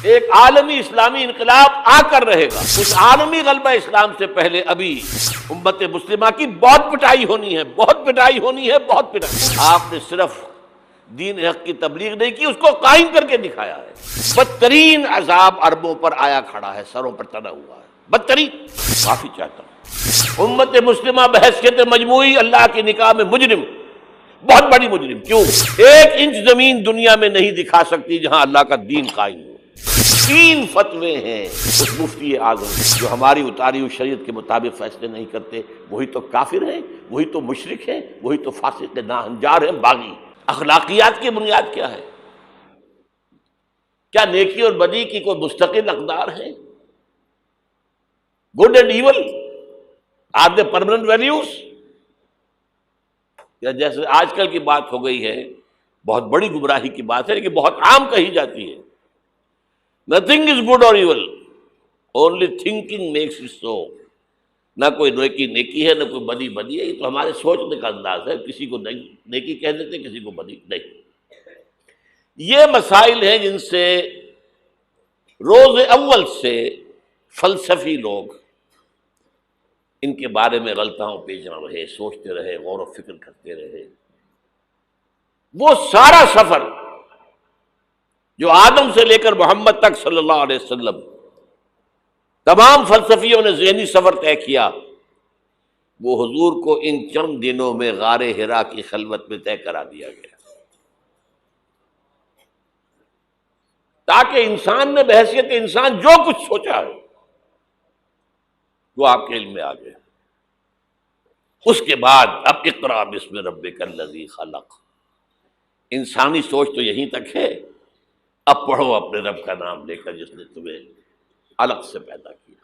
ایک عالمی اسلامی انقلاب آ کر رہے گا. اس عالمی غلبہ اسلام سے پہلے ابھی امت مسلمہ کی بہت پٹائی ہونی ہے، بہت پٹائی ہونی ہے، بہت پٹائی. آپ نے صرف دین حق کی تبلیغ نہیں کی، اس کو قائم کر کے دکھایا ہے. بدترین عذاب عربوں پر آیا کھڑا ہے، سروں پر چڑھا ہوا ہے، بدترین. معافی چاہتا ہوں. امت مسلمہ بحیثیت مجموعی اللہ کی نگاہ میں مجرم، بہت بڑی مجرم. کیوں؟ 1 انچ زمین دنیا میں نہیں دکھا سکتی جہاں اللہ کا دین قائم ہو. 3 فتوے ہیں اس مفتی اعظم جو ہماری اتاری ہوئی شریعت کے مطابق فیصلے نہیں کرتے، وہی تو کافر ہیں، وہی تو مشرک ہیں، وہی تو فاسق ناہنجار ہیں، باغی. اخلاقیات کی بنیاد کیا ہے؟ کیا نیکی اور بدی کی کوئی مستقل اقدار ہے؟ Good and evil are they permanent values? یا جیسے آج کل کی بات ہو گئی ہے، بہت بڑی گمراہی کی بات ہے لیکن بہت عام کہی جاتی ہے، نتھنگ از گڈ اور evil, only thinking makes it so. نہ کوئی نیکی نیکی ہے، نہ کوئی بدی بدی ہے. یہ تو ہمارے سوچنے کا انداز ہے، کسی کو نیکی کہہ دیتے، کسی کو بدی نہیں. یہ مسائل ہیں جن سے روز اول سے فلسفی لوگ ان کے بارے میں غلطاؤں پیچ رہے، سوچتے رہے، غور و فکر کرتے رہے. وہ سارا سفر جو آدم سے لے کر محمد تک صلی اللہ علیہ وسلم تمام فلسفیوں نے ذہنی سفر طے کیا، وہ حضور کو ان چند دنوں میں غار حرا کی خلوت میں طے کرا دیا گیا، تاکہ انسان نے بحیثیت انسان جو کچھ سوچا ہے وہ آپ کے علم میں آ گئے. اس کے بعد اب اقرا بسم ربک الذی خلق، انسانی سوچ تو یہیں تک ہے. اب پڑھو اپنے رب کا نام لے کر جس نے تمہیں الگ سے پیدا کیا.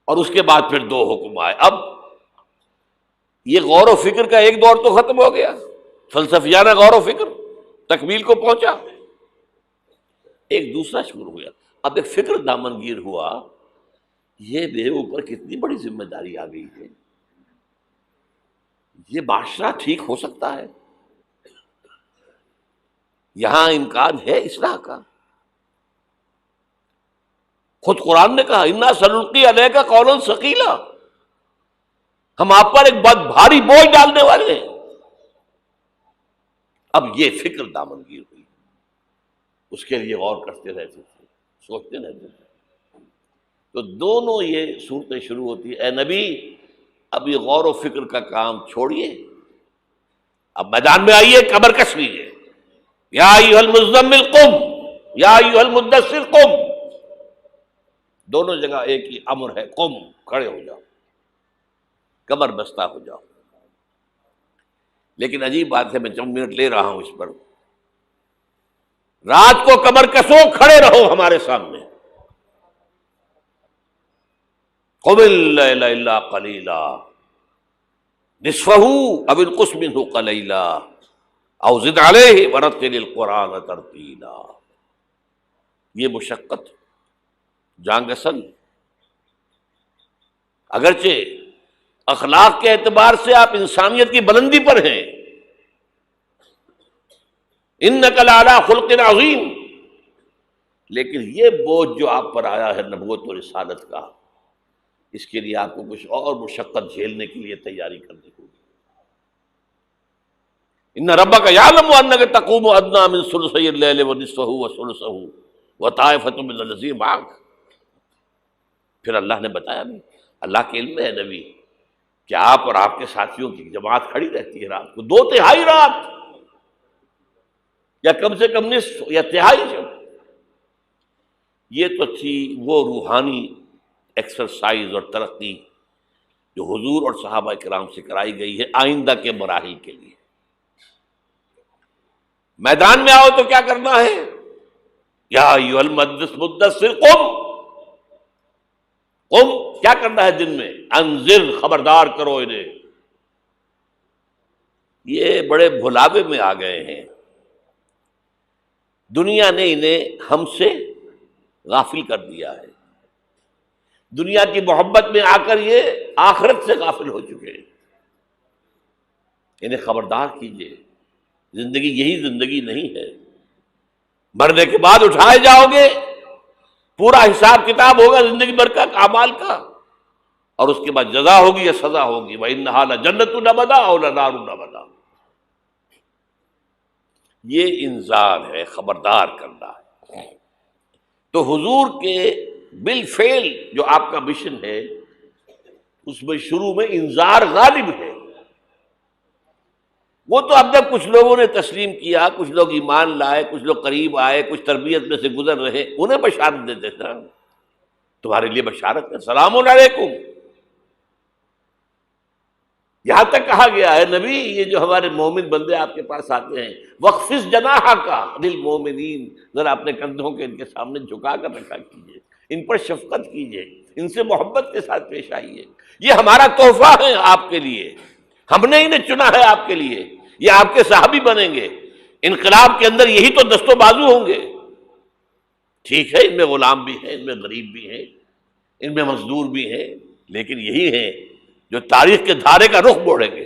اور اس کے بعد پھر 2 حکم آئے. اب یہ غور و فکر کا ایک دور تو ختم ہو گیا، فلسفیانہ غور و فکر تکمیل کو پہنچا. ایک دوسرا شروع ہوا، اب ایک فکر دامنگیر ہوا. یہ میرے اوپر کتنی بڑی ذمہ داری آ گئی ہے، یہ معاشرہ ٹھیک ہو سکتا ہے، یہاں امکان ہے اصلاح کا. خود قرآن نے کہا انا سنلقی علیک قولا ثقیلا، ہم آپ پر ایک بہت بھاری بوجھ ڈالنے والے ہیں. اب یہ فکر دامنگیر ہوئی، اس کے لیے غور کرتے رہتے تھے، سوچتے رہتے تھے. تو دونوں یہ صورتیں شروع ہوتی ہیں. اے نبی اب یہ غور و فکر کا کام چھوڑیے، اب میدان میں آئیے، کمر کس لیجیے. یا ایھا المزمل قم یا ایھا المدثر قم، دونوں جگہ ایک ہی امر ہے، قم، کھڑے ہو جاؤ، کمر بستہ ہو جاؤ. لیکن عجیب بات ہے، میں چند منٹ لے رہا ہوں اس پر. رات کو کمر کسو، کھڑے رہو ہمارے سامنے. قم اللیل الا قلیلا نصفہ او انقص منہ قلیلا او زد علیہ ورتل القرآن ترتیلا. یہ مشقت جان گسل، اگرچہ اخلاق کے اعتبار سے آپ انسانیت کی بلندی پر ہیں، انک لعلی خلق عظیم، لیکن یہ بوجھ جو آپ پر آیا ہے نبوت اور رسالت کا، اس کے لیے آپ کو کچھ اور مشقت جھیلنے کے لیے تیاری کرنی ہوگی. ان ربک یعلم انک تقوم ادنی من ثلثی اللیل ونصفہ وثلثہ وطائفۃ من الذین معک. پھر اللہ نے بتایا بھی، اللہ کے علم میں ہے نبی کہ آپ اور آپ کے ساتھیوں کی جماعت کھڑی رہتی ہے رات کو 2/3 رات، یا کم سے کم نصف یا تہائی جب. یہ تو تھی وہ روحانی ایکسرسائز اور ترقی جو حضور اور صحابہ کرام سے کرائی گئی ہے آئندہ کے مراحل کے لیے. میدان میں آؤ تو کیا کرنا ہے؟ یا ایھا المدثر قم، قم کیا کرنا ہے دن میں؟ انذر، خبردار کرو انہیں. یہ بڑے بھلاوے میں آ گئے ہیں، دنیا نے انہیں ہم سے غافل کر دیا ہے. دنیا کی محبت میں آ کر یہ آخرت سے غافل ہو چکے ہیں. انہیں خبردار کیجیے، زندگی یہی زندگی نہیں ہے. مرنے کے بعد اٹھائے جاؤ گے، پورا حساب کتاب ہوگا زندگی بھر کا اعمال کا، اور اس کے بعد جزا ہوگی یا سزا ہوگی۔ وَإِنَّهَا لَجَنَّةٌ أَبَدًا أَوْ لَنَارٌ أَبَدًا۔ یہ انذار ہے، خبردار کرنا ہے۔ تو حضور کے بالفعل جو آپ کا مشن ہے اس میں شروع میں انذار غالب ہے۔ وہ تو اب تک کچھ لوگوں نے تسلیم کیا، کچھ لوگ ایمان لائے، کچھ لوگ قریب آئے، کچھ تربیت میں سے گزر رہے، انہیں بشارت دیتے تھے، تمہارے لیے بشارت ہے، سلام علیکم۔ یہاں تک کہا گیا ہے نبی یہ جو ہمارے مومن بندے آپ کے پاس آتے ہیں، وَخْفِضْ جَنَاحَكَ لِلْمُؤْمِنِينَ، ذرا اپنے کندھوں کے ان کے سامنے جھکا کر رکھا کیجیے، ان پر شفقت کیجیے، ان سے محبت کے ساتھ پیش آئیے، یہ ہمارا تحفہ ہے آپ کے لیے، ہم نے انہیں چنا ہے آپ کے لیے، یہ آپ کے صحابی بنیں گے، انقلاب کے اندر یہی تو دست و بازو ہوں گے۔ ٹھیک ہے ان میں غلام بھی ہیں، ان میں غریب بھی ہیں، ان میں مزدور بھی ہیں، لیکن یہی ہیں جو تاریخ کے دھارے کا رخ موڑیں گے۔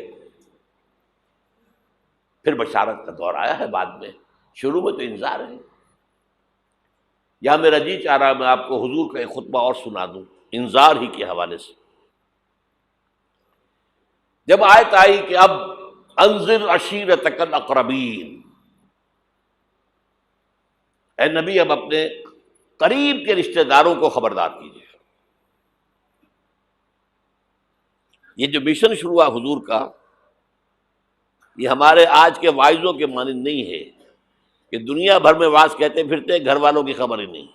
پھر بشارت کا دور آیا ہے بعد میں، شروع میں تو انذار ہے۔ یا میرا جی چاہ رہا میں آپ کو حضور کا ایک خطبہ اور سنا دوں انذار ہی کے حوالے سے۔ جب آیت آئی کہ اب انذر عشیرتک الاقربین، اے نبی اب اپنے قریب کے رشتہ داروں کو خبردار کیجیے۔ یہ جو مشن شروع ہوا حضور کا، یہ ہمارے آج کے واعظوں کے مانند نہیں ہے کہ دنیا بھر میں واعظ کہتے پھرتے گھر والوں کی خبر ہی نہیں،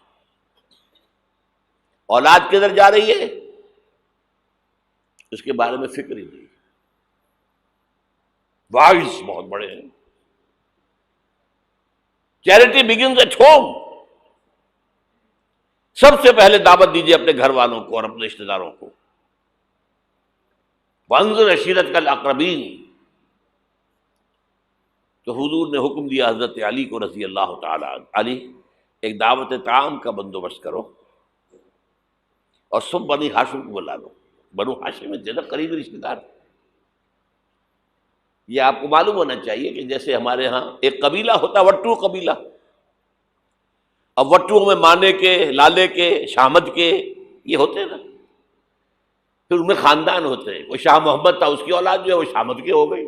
اولاد کدھر جا رہی ہے اس کے بارے میں فکر ہی نہیں۔ واعظ بہت بڑے ہیں، چیریٹی بگنز ایٹ ہوم، سب سے پہلے دعوت دیجیے اپنے گھر والوں کو اور اپنے رشتہ داروں کو۔ وانذر عشیرتک الاقربین، تو حضور نے حکم دیا حضرت علی کو رضی اللہ تعالی عنہ، علی ایک دعوت طعام کا بندوبست کرو اور سب بنی ہاشم کو بلا لو۔ بنو ہاشم میں زیادہ قریبی رشتہ دار، یہ آپ کو معلوم ہونا چاہیے کہ جیسے ہمارے ہاں ایک قبیلہ ہوتا ہے وٹو قبیلہ، اب وٹو میں مانے کے، لالے کے، شامد کے یہ ہوتے ہیں نا، پھر ان میں خاندان ہوتے ہیں، کوئی شاہ محمد تھا اس کی اولاد جو ہے وہ شامد کے ہو گئی،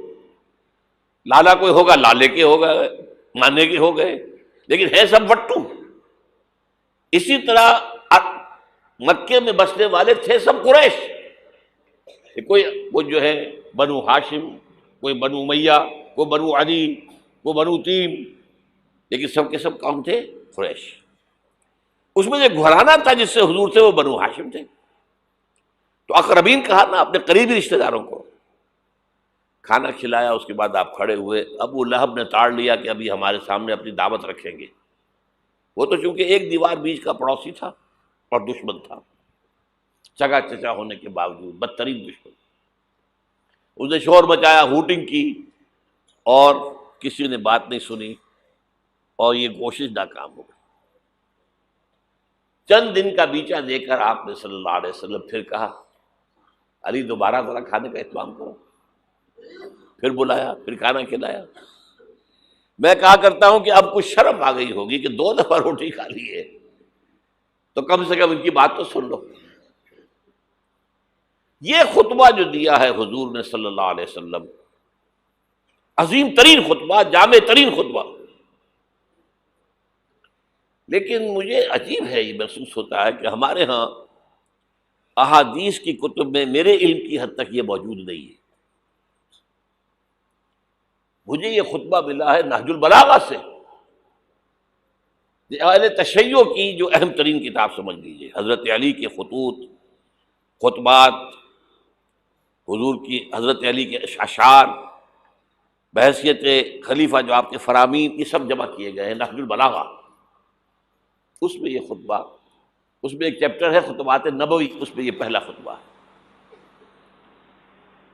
لالا کوئی ہوگا لالے کے ہو گئے، مانے کے ہو گئے، لیکن ہے سب وٹو۔ اسی طرح مکے میں بسنے والے تھے سب قریش، کوئی جو ہے بنو ہاشم، کوئی بنو امیہ، کوئی بنو عدی، کوئی بنو تیم، لیکن سب کے سب کون تھے؟ قریش۔ اس میں جو گھرانہ تھا جس سے حضور تھے وہ بنو ہاشم تھے۔ تو اقربین کہا نا اپنے قریبی رشتہ داروں کو، کھانا کھلایا، اس کے بعد آپ کھڑے ہوئے۔ ابو لہب نے تاڑ لیا کہ ابھی ہمارے سامنے اپنی دعوت رکھیں گے، وہ تو چونکہ ایک دیوار بیچ کا پڑوسی تھا اور دشمن تھا، چگا چچا ہونے کے باوجود بدترین دشمن۔ اس نے شور مچایا، ہوٹنگ کی، اور کسی نے بات نہیں سنی، اور یہ کوشش ناکام ہو گئی۔ چند دن کا بیچا دے کر آپ نے صلی اللہ علیہ وسلم پھر کہا علی دوبارہ ذرا کھانے کا اہتمام کرو، پھر بلایا، پھر کھانا کھلایا۔ میں کہا کرتا ہوں کہ اب کچھ شرم آ گئی ہوگی کہ 2 دفعہ روٹی کھا لی ہے تو کم سے کم ان کی بات تو سن لو۔ یہ خطبہ جو دیا ہے حضور نے صلی اللہ علیہ وسلم، عظیم ترین خطبہ، جامع ترین خطبہ، لیکن مجھے عجیب ہے، یہ محسوس ہوتا ہے کہ ہمارے ہاں احادیث کی کتب میں میرے علم کی حد تک یہ موجود نہیں ہے۔ مجھے یہ خطبہ ملا ہے نہج البلاغہ سے، اہل تشیع کی جو اہم ترین کتاب سمجھ لیجیے، حضرت علی کے خطوط، خطبات، حضور کی حضرت علی کے اشعار بحیثیت خلیفہ جو آپ کے فرامین، یہ سب جمع کیے گئے ہیں نہج البلاغہ۔ اس میں یہ خطبہ، اس میں ایک چیپٹر ہے خطبات نبوی، اس میں یہ پہلا خطبہ ہے۔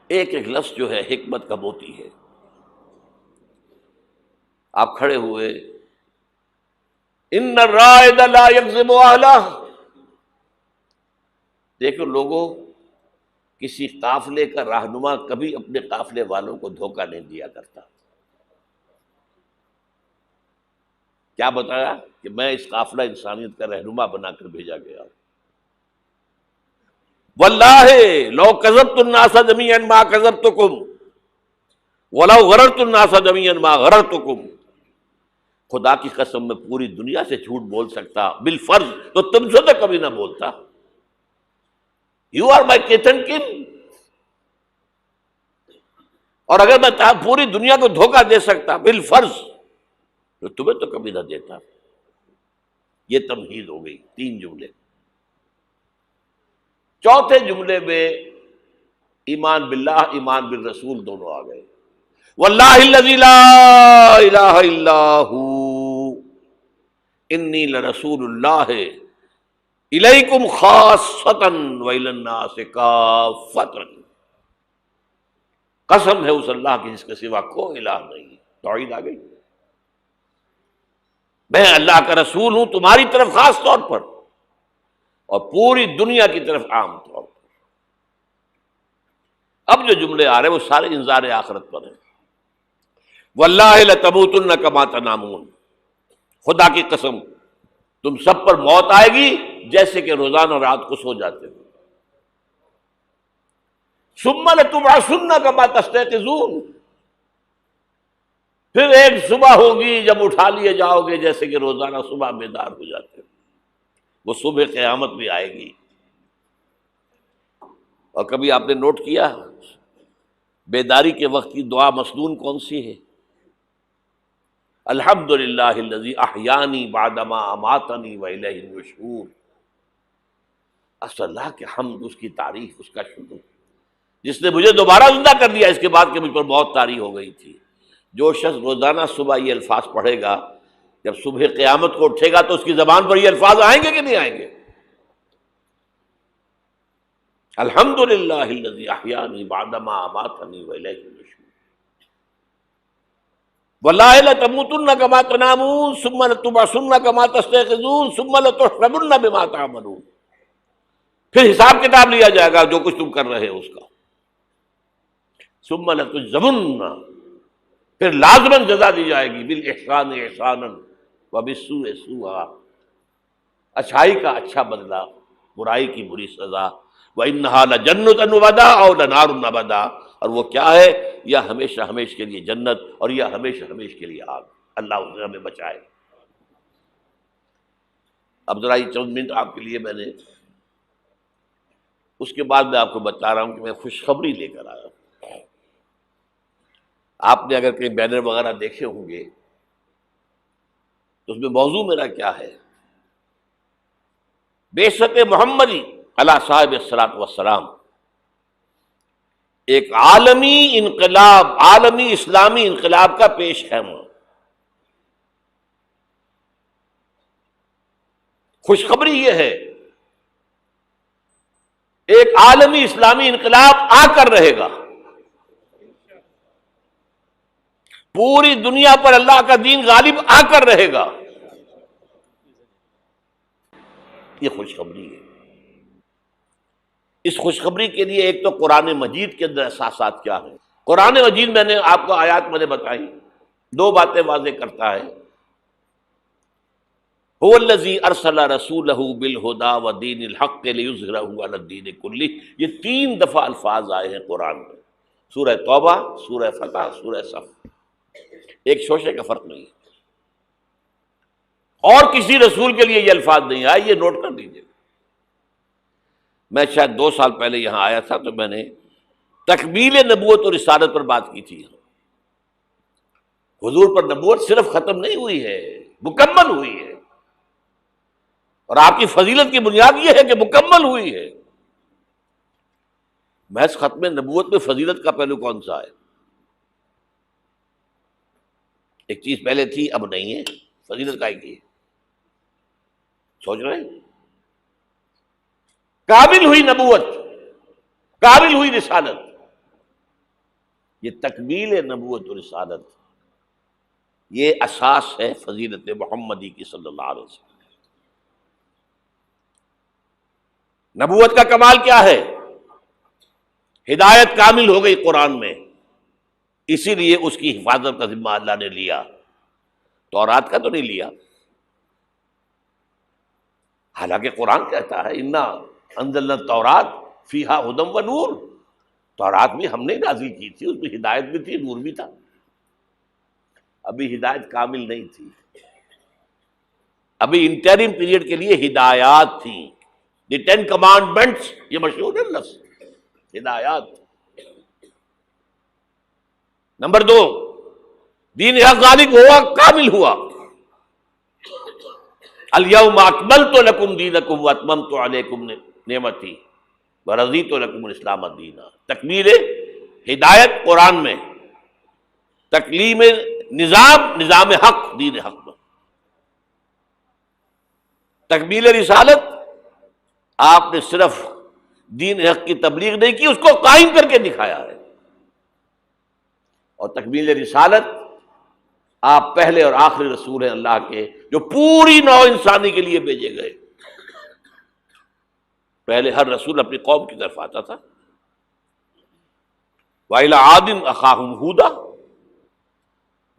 ایک ایک لفظ جو ہے حکمت کا موتی ہے۔ آپ کھڑے ہوئے، ان الرائد لا یکذب اہلہ، دیکھو لوگوں، کسی قافلے کا رہنما کبھی اپنے قافلے والوں کو دھوکہ نہیں دیا کرتا۔ کیا بتایا کہ میں اس قافلہ انسانیت کا رہنما بنا کر بھیجا گیا ہوں۔ واللہ لو کذبت الناس جميعا ما کذبتکم ولو غررت الناس جميعا ما غررتکم، خدا کی قسم میں پوری دنیا سے جھوٹ بول سکتا بالفرض تو تم سے تو کبھی نہ بولتا۔ You are my kith and kin, اور اگر میں پوری دنیا کو دھوکہ دے سکتا بالفرض تو تمہیں تو کبھی نہ دیتا۔ یہ تمہید ہو گئی، 3 جملے۔ چوتھے جملے میں ایمان باللہ ایمان بالرسول دونوں آ گئے۔ واللہ الذی لا الہ الا ہو انی لرسول اللہ الیکم خاصۃ والی الناس کافۃ، قسم ہے اس اللہ کی جس کے سوا کوئی الہ نہیں۔ توحید آ گئی، میں اللہ کا رسول ہوں تمہاری طرف خاص طور پر اور پوری دنیا کی طرف عام طور پر۔ اب جو جملے آ رہے ہیں وہ سارے انذار آخرت پر ہیں۔ واللہ لتموتن کما تنامون، خدا کی قسم تم سب پر موت آئے گی جیسے کہ روزانہ رات کو سو جاتے ہو۔ ثم لتبعثن کما تستيقظون، پھر ایک صبح ہوگی جب اٹھا لیے جاؤ گے جیسے کہ روزانہ صبح بیدار ہو جاتے ہو۔ وہ صبح قیامت بھی آئے گی۔ اور کبھی آپ نے نوٹ کیا بیداری کے وقت کی دعا مسنون کون سی ہے؟ الحمدللہ الذی احیانی بعدما اماتنی والیہ النشور۔ اللہ کے حمد، اس کی تعریف، اس کا شکر، جس نے مجھے دوبارہ زندہ کر دیا اس کے بعد کہ مجھ پر بہت طاری ہو گئی تھی۔ جو شخص روزانہ صبح یہ الفاظ پڑھے گا، جب صبح قیامت کو اٹھے گا تو اس کی زبان پر یہ الفاظ آئیں گے کہ نہیں آئیں گے؟ الحمدللہ الذی احیانی بعدما اماتنی والیہ النشور۔ واللہ لتموتن کما تنامون ثم لتبعثن کما تستيقظون ثم لتحسبن بما تعملون، پھر حساب کتاب لیا جائے گا جو کچھ تم کر رہے ہو اس کا۔ ثم لتجزون، پھر لازماً جزا دی جائے گی، بالاحسان احسانا وبالسوء سوءا، اچھائی کا اچھا بدلہ، برائی کی بری سزا۔ وَإِنَّهَا لَجَنَّةٌ وَبَدَا أَوْ لَنَارٌ وَبَدَا، اور وہ کیا ہے؟ یا ہمیشہ ہمیش کے لیے جنت اور یا ہمیشہ ہمیش کے لیے آگ۔ اللہ اسے ہمیں بچائے۔ اب ذرا یہ چند منٹ آپ کے لیے میں نے، اس کے بعد میں آپ کو بتا رہا ہوں کہ میں خوشخبری لے کر آیا ہوں۔ آپ نے اگر کہیں بینر وغیرہ دیکھے ہوں گے تو اس میں موضوع میرا کیا ہے؟ بعثت محمدی علی صاحب الصلاۃ والسلام، ایک عالمی انقلاب، عالمی اسلامی انقلاب کا پیش خیمہ۔ خوشخبری یہ ہے ایک عالمی اسلامی انقلاب آ کر رہے گا، پوری دنیا پر اللہ کا دین غالب آ کر رہے گا۔ یہ خوشخبری ہے۔ اس خوشخبری کے لیے ایک تو قرآن مجید کے اندر احساسات کیا ہیں۔ قرآن مجید میں نے آپ کو آیات میں نے بتائی، 2 باتیں واضح کرتا ہے۔ هو الذی ارسل رسولہ بالہدی ودین الحق لیظہرہ علی الدین کلہ، یہ 3 دفعہ الفاظ آئے ہیں قرآن میں، سورہ توبہ، سورہ فتح، سورہ صف، ایک شوشے کا فرق نہیں ہے۔ اور کسی رسول کے لیے یہ الفاظ نہیں آئے، یہ نوٹ کر لیجیے۔ میں شاید 2 سال پہلے یہاں آیا تھا تو میں نے تکمیل نبوت اور رسالت پر بات کی تھی۔ حضور پر نبوت صرف ختم نہیں ہوئی ہے، مکمل ہوئی ہے، اور آپ کی فضیلت کی بنیاد یہ ہے کہ مکمل ہوئی ہے۔ محض ختم نبوت میں فضیلت کا پہلو کون سا ہے؟ ایک چیز پہلے تھی اب نہیں ہے، فضیلت کا ایک ہے، سوچ رہے ہیں؟ کامل ہوئی نبوت، کامل ہوئی رسالت، یہ تکمیل نبوت و رسالت، یہ اساس ہے فضیلت محمدی کی صلی اللہ علیہ وسلم۔ نبوت کا کمال کیا ہے؟ ہدایت کامل ہو گئی قرآن میں، اسی لیے اس کی حفاظت کا ذمہ اللہ نے لیا۔ تورات کا تو نہیں لیا، حالانکہ قرآن کہتا ہے انا انزلنا التوراۃ فیہا ھدی و نور، تورات بھی ہم نے نازل کی تھی، اس میں ہدایت بھی تھی، نور بھی تھا۔ ابھی ہدایت کامل نہیں تھی، ابھی انٹرم پیریڈ کے لیے ہدایات تھیں، دی 10 کمانڈمنٹس، یہ مشہور ہے لفظ ہدایات۔ نمبر 2، دین حق غالب ہوا، کامل ہوا۔ الیوم اکملت لکم دینکم واتممت علیکم نعمتی ورضیت لکم الاسلام دینا۔ تکمیل ہدایت قرآن میں، تکلیم نظام حق دین حق میں، تکمیل رسالت آپ نے صرف دین حق کی تبلیغ نہیں کی، اس کو قائم کر کے دکھایا ہے، اور تکمیل رسالت آپ پہلے اور آخری رسول ہیں اللہ کے، جو پوری نوع انسانی کے لیے بھیجے گئے۔ پہلے ہر رسول اپنی قوم کی طرف آتا تھا، وَإِلَىٰ عَادٍ أَخَاهُمْ هُودًا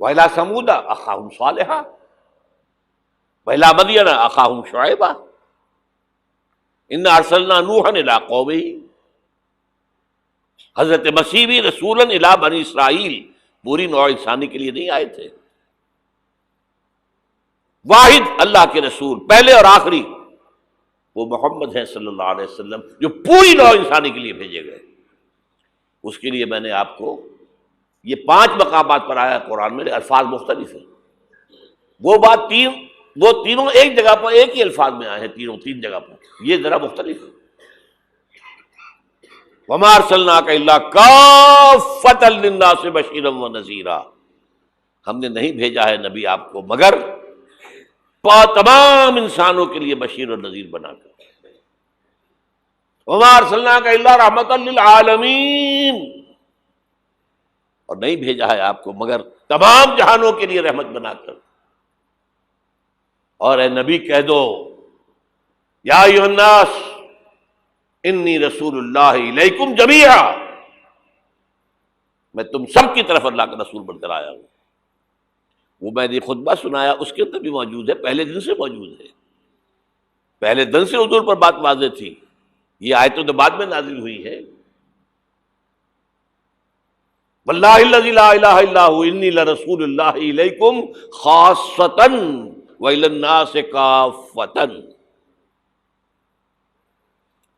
وَإِلَىٰ ثَمُودَ أَخَاهُمْ صَالِحًا وَإِلَىٰ مَدْيَنَ أَخَاهُمْ شُعَيْبًا إِنَّا أَرْسَلْنَا نُوحًا إِلَىٰ قَوْمِهِ۔ حضرت مسیح بھی رسولاً إِلَىٰ بنی اسرائیل، پوری نوع انسانی کے لیے نہیں آئے تھے۔ واحد اللہ کے رسول پہلے اور آخری وہ محمد ہیں صلی اللہ علیہ وسلم، جو پوری نوع انسانی کے لیے بھیجے گئے۔ اس کے لیے میں نے آپ کو یہ 5 مقامات پر آیا قرآن میں، الفاظ مختلف ہیں، وہ تینوں ایک جگہ پر ایک ہی الفاظ میں آئے ہیں، تین جگہ پر، یہ ذرا مختلف ہے۔ وَمَا أَرْسَلْنَاكَ إِلَّا كَافَّةً لِلنَّاسِ بَشِيرًا وَنَذِيرًا، ہم نے نہیں بھیجا ہے نبی آپ کو مگر تمام انسانوں کے لیے بشیر اور نذیر بنا کر۔ وَمَا أَرْسَلْنَاكَ إِلَّا رَحْمَةً لِلْعَالَمِينَ، اور نہیں بھیجا ہے آپ کو مگر تمام جہانوں کے لیے رحمت بنا کر۔ اور اے نبی کہہ دو یا ایھا الناس انی رسول اللہ الیکم جمیعا، میں تم سب کی طرف اللہ کا رسول بن کر آیا ہوں۔ وہ میں نے خطبہ سنایا، اس کے اندر بھی موجود ہے، پہلے دن سے موجود ہے، پہلے دن سے حضور پر بات واضح تھی، یہ آیتوں تو بعد میں نازل ہوئی ہے۔ واللہ الذی لا الہ الا ھو انی لرسول اللہ الیکم خاصۃ وإلی الناس کافۃ۔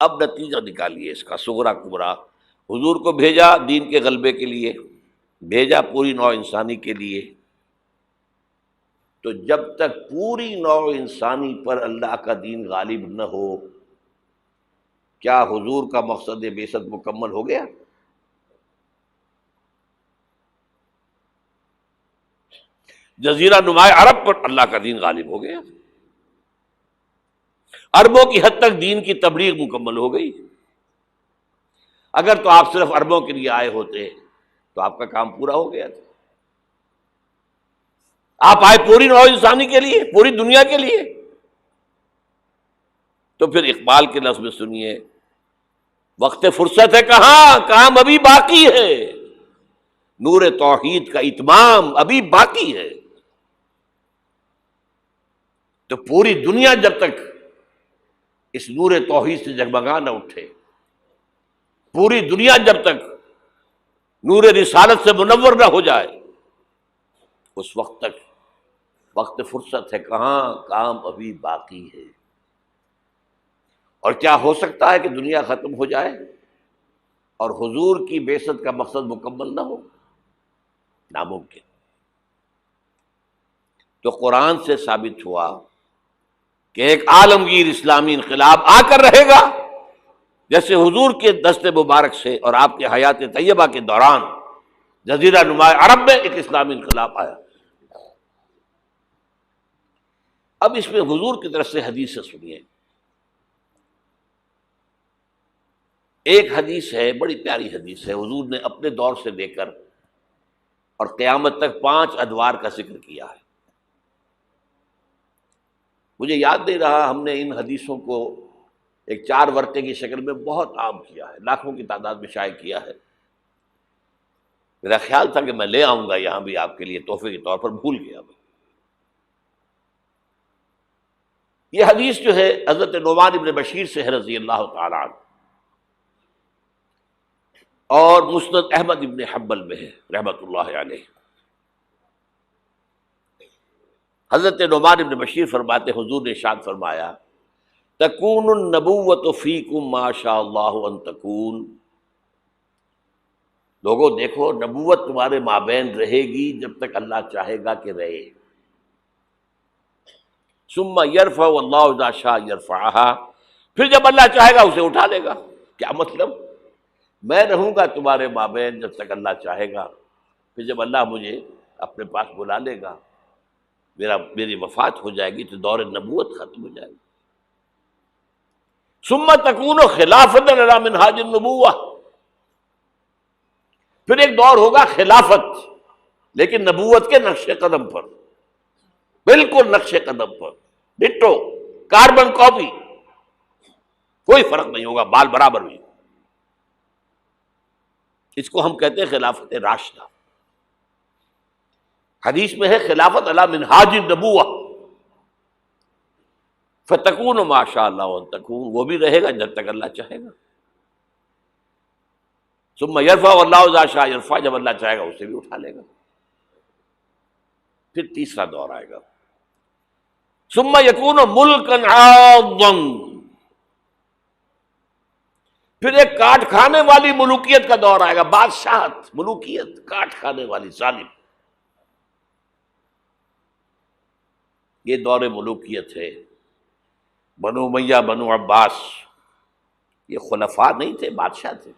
اب نتیجہ نکالیے اس کا صغرا کبرا۔ حضور کو بھیجا دین کے غلبے کے لیے، بھیجا پوری نوع انسانی کے لیے، تو جب تک پوری نوع انسانی پر اللہ کا دین غالب نہ ہو، کیا حضور کا مقصد بعثت مکمل ہو گیا؟ جزیرہ نماء عرب پر اللہ کا دین غالب ہو گیا، عربوں کی حد تک دین کی تبلیغ مکمل ہو گئی۔ اگر تو آپ صرف عربوں کے لیے آئے ہوتے تو آپ کا کام پورا ہو گیا تھا، آپ آئے پوری نوع انسانی کے لیے، پوری دنیا کے لیے۔ تو پھر اقبال کے لفظ میں سنیے، وقت فرصت ہے کہاں، کام ابھی باقی ہے، نور توحید کا اتمام ابھی باقی ہے۔ تو پوری دنیا جب تک اس نور توحید سے جگمگا نہ اٹھے، پوری دنیا جب تک نور رسالت سے منور نہ ہو جائے، اس وقت تک وقت فرصت ہے کہاں، کام ابھی باقی ہے۔ اور کیا ہو سکتا ہے کہ دنیا ختم ہو جائے اور حضور کی بعثت کا مقصد مکمل نہ ہو؟ ناممکن۔ تو قرآن سے ثابت ہوا کہ ایک عالمگیر اسلامی انقلاب آ کر رہے گا، جیسے حضور کے دست مبارک سے اور آپ کے حیات طیبہ کے دوران جزیرہ نماء عرب میں ایک اسلامی انقلاب آیا۔ اب اس میں حضور کی طرف سے حدیث سے سنیے۔ ایک حدیث ہے، بڑی پیاری حدیث ہے، حضور نے اپنے دور سے لے کر اور قیامت تک 5 ادوار کا ذکر کیا ہے۔ مجھے یاد نہیں رہا، ہم نے ان حدیثوں کو ایک 4 ورقے کی شکل میں بہت عام کیا ہے، لاکھوں کی تعداد میں شائع کیا ہے۔ میرا خیال تھا کہ میں لے آؤں گا یہاں بھی آپ کے لیے تحفے کے طور پر، بھول گیا میں۔ یہ حدیث جو ہے حضرت نعمان ابن بشیر سے ہے رضی اللہ تعالیٰ عنہ، اور مسند احمد ابن حنبل میں ہے رحمۃ اللہ علیہ۔ حضرت نعمان ابن بشیر فرماتے حضور نے ارشاد فرمایا تکون النبوۃ فیکم ما شاء اللہ ان تکون، لوگوں دیکھو نبوت تمہارے مابین رہے گی جب تک اللہ چاہے گا کہ رہے۔ ثم یرفع اللہ اذا شاء یرفعها، پھر جب اللہ چاہے گا اسے اٹھا لے گا۔ کیا مطلب؟ میں رہوں گا تمہارے مابین جب تک اللہ چاہے گا، پھر جب اللہ مجھے اپنے پاس بلا لے گا، میری وفات ہو جائے گی تو دور نبوت ختم ہو جائے گی۔ ثم تکون خلافۃ علی منہاج النبوۃ، پھر ایک دور ہوگا خلافت، لیکن نبوت کے نقش قدم پر، بالکل نقش قدم پر، ڈٹو، کاربن کاپی، کوئی فرق نہیں ہوگا، بال برابر بھی۔ اس کو ہم کہتے ہیں خلافت راشدہ۔ حدیث میں ہے خلافت علی منہاج النبوۃ، فتکون ما شاء اللہ ان تکون، وہ بھی رہے گا جب تک اللہ چاہے گا۔ ثم یرفع اللہ اذا شاء یرفع، جب اللہ چاہے گا اسے بھی اٹھا لے گا۔ پھر تیسرا دور آئے گا، ثم یکون ملکا عاضا، پھر ایک کاٹ کھانے والی ملوکیت کا دور آئے گا، بادشاہت، ملوکیت، کاٹ کھانے والی، ظالم۔ یہ دور ملوکیت ہے۔ بنو امیہ، بنو عباس، یہ خلفاء نہیں تھے، بادشاہ تھے،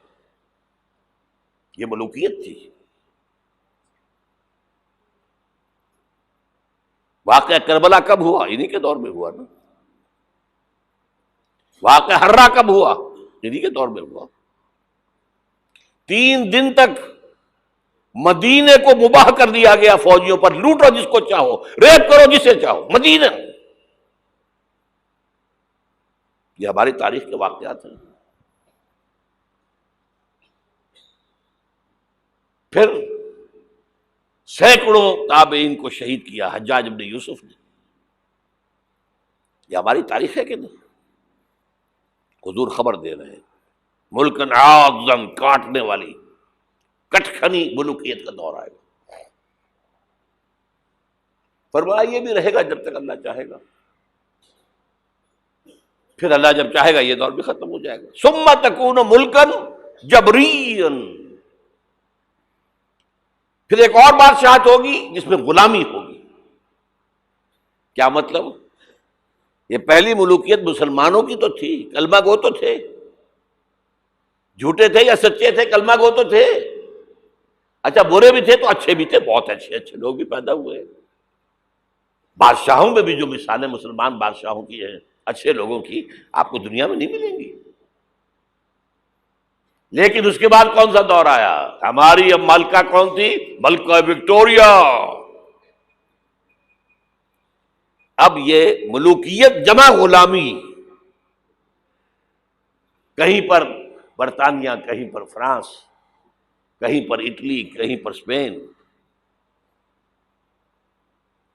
یہ ملوکیت تھی۔ واقعہ کربلا کب ہوا؟ انہی کے دور میں ہوا نا۔ واقعہ ہررا کب ہوا؟ انہی کے دور میں ہوا۔ 3 دن تک مدینے کو مباح کر دیا گیا فوجیوں پر، لوٹو جس کو چاہو، ریپ کرو جسے چاہو، مدینہ۔ یہ ہماری تاریخ کے واقعات ہیں۔ پھر سینکڑوں تابعین کو شہید کیا حجاج بن یوسف نے۔ یہ ہماری تاریخ ہے کہ نہیں؟ حضور خبر دے رہے ہیں، ملکن عاضا، کاٹنے والی، کٹکھنی ملوکیت کا دور آئے گا۔ فرمایا یہ بھی رہے گا جب تک اللہ چاہے گا، پھر اللہ جب چاہے گا یہ دور بھی ختم ہو جائے گا۔ ثم تکون ملکن جبریا، پھر ایک اور بادشاہت ہوگی جس میں غلامی ہوگی۔ کیا مطلب؟ یہ پہلی ملوکیت مسلمانوں کی تو تھی، کلمہ گو تو تھے، جھوٹے تھے یا سچے تھے، کلمہ گو تو تھے۔ اچھا برے بھی تھے تو اچھے بھی تھے، بہت اچھے لوگ بھی پیدا ہوئے۔ بادشاہوں میں بھی جو مثالیں مسلمان بادشاہوں کی ہیں، اچھے لوگوں کی، آپ کو دنیا میں نہیں ملیں گی۔ لیکن اس کے بعد کون سا دور آیا؟ ہماری اب ملکہ کون تھی؟ ملکہ وکٹوریہ۔ اب یہ ملوکیت جمع غلامی، کہیں پر برطانیہ، کہیں پر فرانس، کہیں پر اٹلی، کہیں پر اسپین،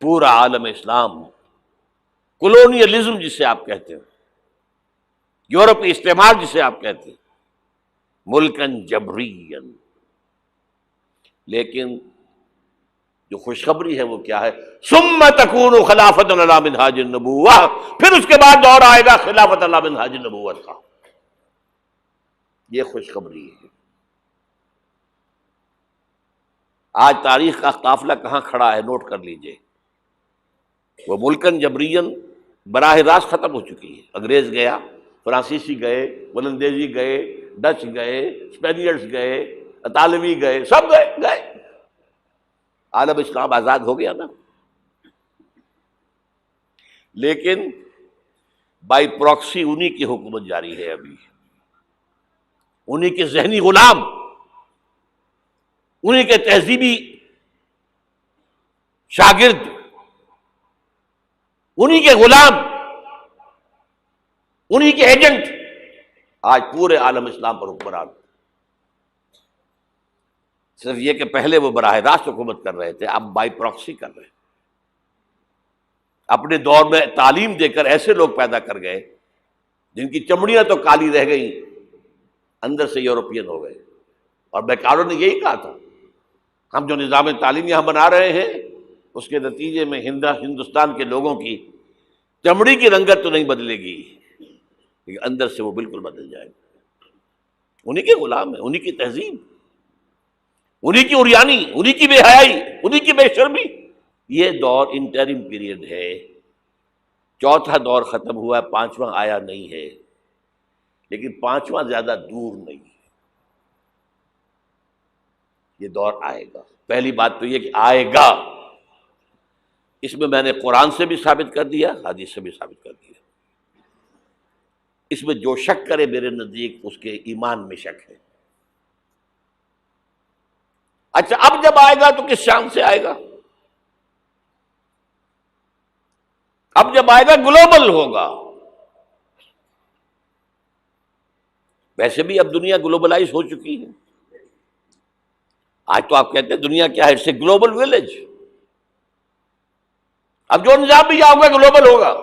پورا عالم اسلام، کولونیلزم جسے آپ کہتے ہیں، یورپی استعمار جسے آپ کہتے ہیں، ملکن جبرین۔ لیکن جو خوشخبری ہے وہ کیا ہے؟ ثم تکون خلافۃ علی منہاج النبوۃ، پھر اس کے بعد دور آئے گا خلافت علی منہاج النبوت کا۔ یہ خوشخبری ہے۔ آج تاریخ کا قافلہ کہاں کھڑا ہے نوٹ کر لیجئے۔ وہ ملکن جبرین براہ راست ختم ہو چکی ہے۔ انگریز گیا، فرانسیسی گئے، ولندیزی گئے، ڈچ گئے، اسپینیئرز گئے، اطالوی گئے، سب گئے، عالم اسلام آزاد ہو گیا نا۔ لیکن بائی پراکسی انہی کی حکومت جاری ہے ابھی، انہی کے ذہنی غلام، انہی کے تہذیبی شاگرد، انہی کے غلام، انہی کے ایجنٹ آج پورے عالم اسلام پر حکمران۔ صرف یہ کہ پہلے وہ براہ راست حکومت کر رہے تھے، اب بائی پراکسی کر رہے ہیں۔ اپنے دور میں تعلیم دے کر ایسے لوگ پیدا کر گئے جن کی چمڑیاں تو کالی رہ گئیں، اندر سے یورپین ہو گئے. اور بیکاروں نے یہی کہا تھا ہم جو نظام تعلیم یہاں بنا رہے ہیں اس کے نتیجے میں ہندوستان کے لوگوں کی چمڑی کی رنگت تو نہیں بدلے گی لیکن اندر سے وہ بالکل بدل جائے گا. انہی کے غلام ہیں، انہی کی تہذیب، انہی کی عریانی، انہی کی بے حیائی، انہی کی بے شرمی. یہ دور انٹرم پیریڈ ہے، چوتھا دور ختم ہوا ہے، پانچواں آیا نہیں ہے، لیکن پانچواں زیادہ دور نہیں ہے. یہ دور آئے گا. پہلی بات تو یہ کہ آئے گا، اس میں میں نے قرآن سے بھی ثابت کر دیا، حدیث سے بھی ثابت کر دیا. اس میں جو شک کرے میرے نزدیک اس کے ایمان میں شک ہے. اچھا اب جب آئے گا تو کس شان سے آئے گا؟ اب جب آئے گا گلوبل ہوگا. ویسے بھی اب دنیا گلوبلائز ہو چکی ہے. آج تو آپ کہتے ہیں دنیا کیا ہے؟ It's a global village. اب جو نظام بھی آؤگا گلوبل ہوگا.